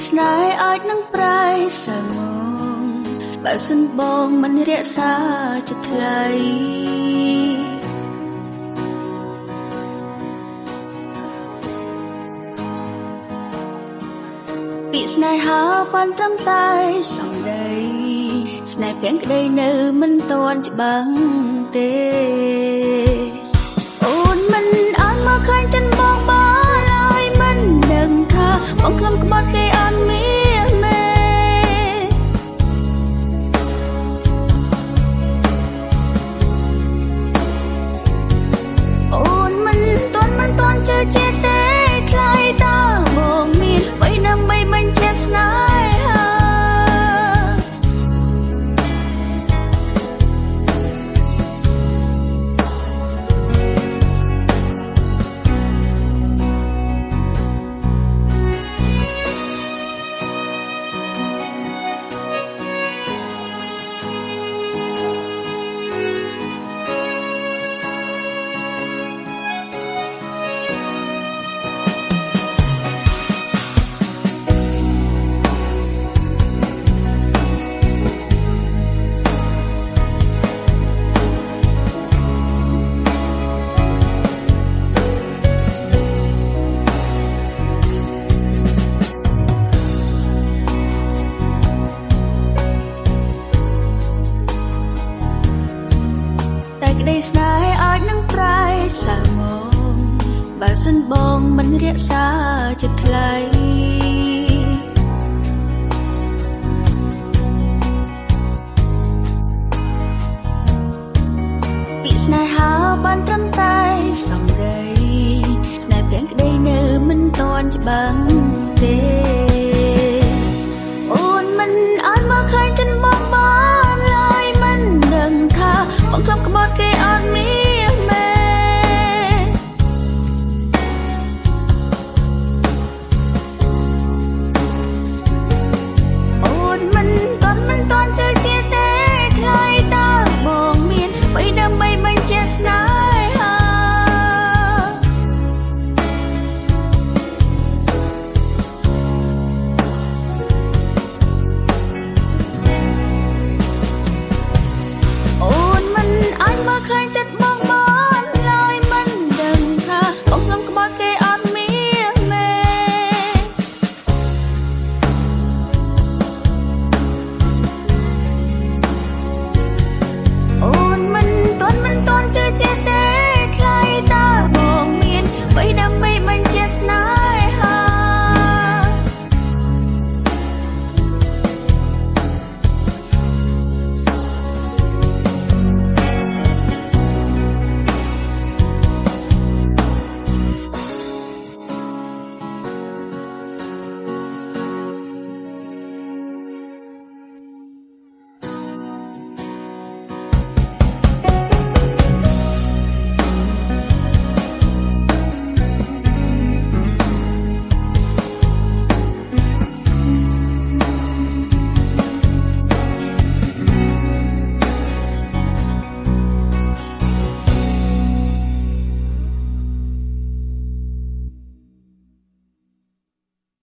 ស្នេហ៍អាចនឹងប្រែសើមងបើសិនបងមិនរក្សាចិត្តថ្លៃពីស្នេហាបានត្រឹមតែសំដីស្នេហ៍ពាំងក្តីនៅមិនទាន់ច្បាស់ទេអូនមិនអត់មកឃើញចិនបងបានឡើយមិនដឹងថាបងខ្លំក្បត់គេអត់មានមេអូនមិនទាន់ជឿជាក់ទេថ្លៃតើបងមានអ្វីដើម្បីបញ្ជាក់ស្នេហាក្តីស្នេហ៍អាចនឹងប្រែសើមងបើសិនបងមិនរក្សាចិត្តថ្លៃពីស្នេហាបានត្រឹមតែសំដីស្នេហ៍ពាំងក្តីនៅមិនទាន់ច្បាស់